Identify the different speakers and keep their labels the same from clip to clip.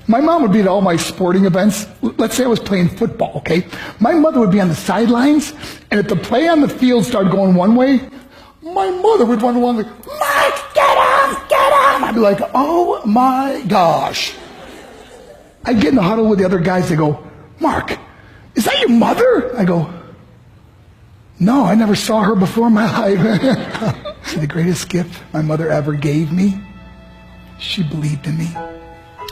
Speaker 1: My mom would be at all my sporting events. Let's say I was playing football, okay? My mother would be on the sidelines, and if the play on the field started going one way, my mother would run along like, Mark, get him, get him! I'd be like, oh my gosh. I'd get in the huddle with the other guys. They go, Mark, is that your mother? I go, no, I never saw her before in my life. See, the greatest gift my mother ever gave me, she believed in me.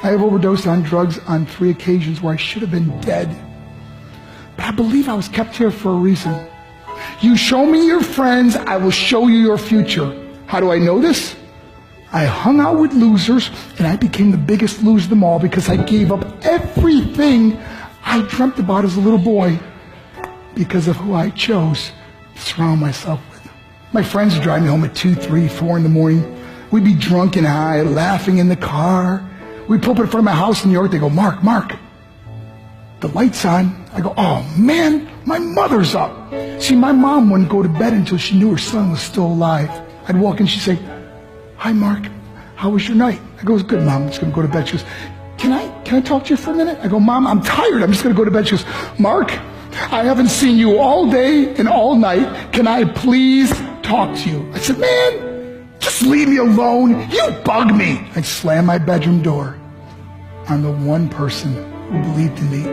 Speaker 1: I have overdosed on drugs on 3 occasions where I should have been dead. But I believe I was kept here for a reason. You show me your friends, I will show you your future. How do I know this? I hung out with losers, and I became the biggest loser of them all because I gave up everything I dreamt about as a little boy because of who I chose to surround myself with. My friends would drive me home at 2, 3, 4 in the morning. We'd be drunk and high, laughing in the car. We'd pull up in front of my house in New York. They go, Mark, the light's on. I go, oh man, my mother's up. See, my mom wouldn't go to bed until she knew her son was still alive. I'd walk in, she'd say, hi Mark, how was your night? I go, it was good, Mom, I'm just going to go to bed. She goes, can I talk to you for a minute? I go, Mom, I'm tired, I'm just going to go to bed. She goes, Mark, I haven't seen you all day and all night. Can I please talk to you? I said, man, just leave me alone. You bug me. I'd slam my bedroom door on the one person who believed in me.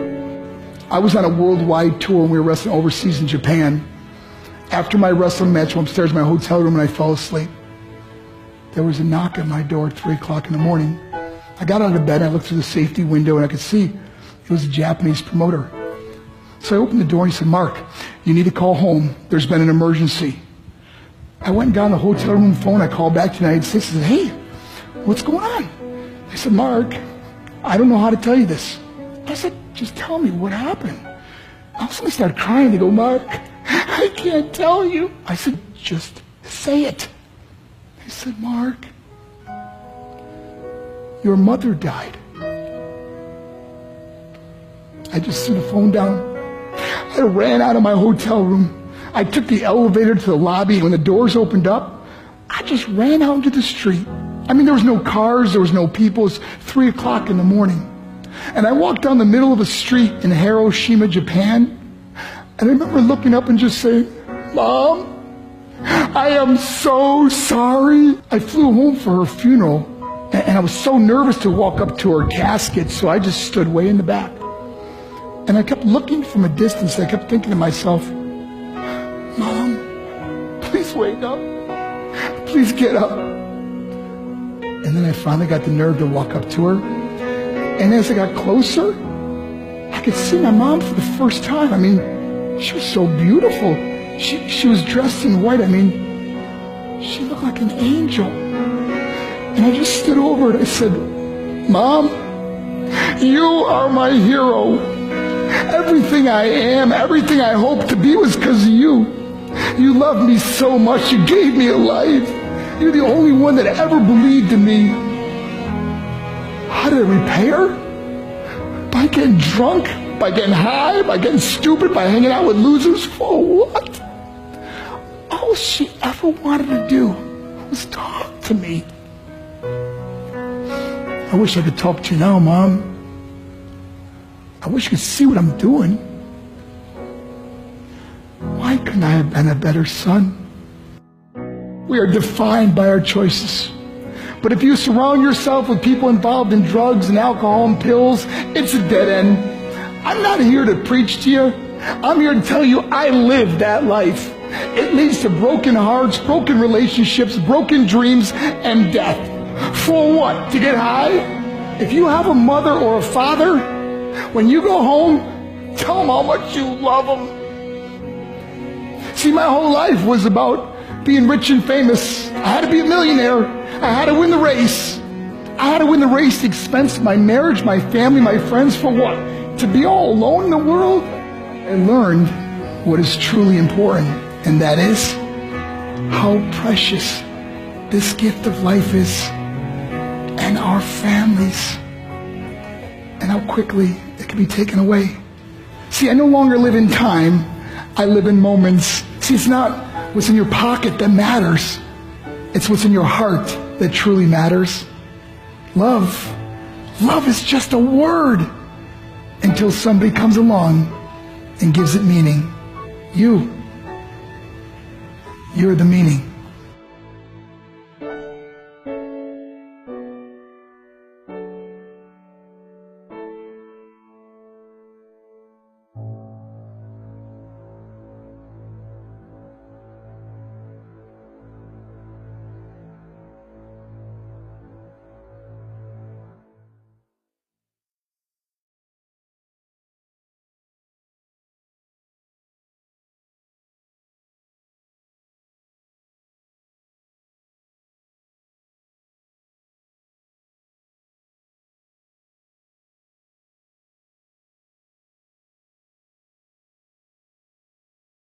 Speaker 1: I was on a worldwide tour and we were wrestling overseas in Japan. After my wrestling match, I went upstairs in my hotel room and I fell asleep. There was a knock at my door at 3 o'clock in the morning. I got out of bed, I looked through the safety window and I could see it was a Japanese promoter. So I opened the door and he said, Mark, you need to call home. There's been an emergency. I went and got on the hotel room phone. I called back to the United States and said, hey, what's going on? They said, Mark, I don't know how to tell you this. I said, just tell me what happened. All of a sudden I started crying. They go, Mark, I can't tell you. I said, just say it. They said, Mark, your mother died. I just threw the phone down. I ran out of my hotel room. I took the elevator to the lobby. When the doors opened up, I just ran out into the street. I mean, there was no cars, there was no people. It was 3 o'clock in the morning. And I walked down the middle of a street in Hiroshima, Japan. And I remember looking up and just saying, Mom, I am so sorry. I flew home for her funeral. And I was so nervous to walk up to her casket, so I just stood way in the back. And I kept looking from a distance. I kept thinking to myself, Mom, please wake up. Please get up. And then I finally got the nerve to walk up to her. And as I got closer, I could see my mom for the first time. I mean, she was so beautiful. She was dressed in white. I mean, she looked like an angel. And I just stood over her and I said, Mom, you are my hero. Everything I am, everything I hope to be was because of you. You loved me so much. You gave me a life. You're the only one that ever believed in me. How did I repay her? By getting drunk? By getting high? By getting stupid? By hanging out with losers? For what? All she ever wanted to do was talk to me. I wish I could talk to you now, Mom. I wish you could see what I'm doing. Why couldn't I have been a better son? We are defined by our choices. But if you surround yourself with people involved in drugs and alcohol and pills, it's a dead end. I'm not here to preach to you. I'm here to tell you I lived that life. It leads to broken hearts, broken relationships, broken dreams, and death. For what? To get high? If you have a mother or a father, when you go home, tell them how much you love them. See, my whole life was about being rich and famous. I had to be a millionaire. I had to win the race. I had to win the race at the expense of my marriage, my family, my friends. For what? To be all alone in the world? I learned what is truly important, and that is how precious this gift of life is, and our families, and how quickly it can be taken away. See, I no longer live in time. I live in moments. See, it's not what's in your pocket that matters. It's what's in your heart that truly matters. Love Love is just a word until somebody comes along and gives it meaning. You're the meaning.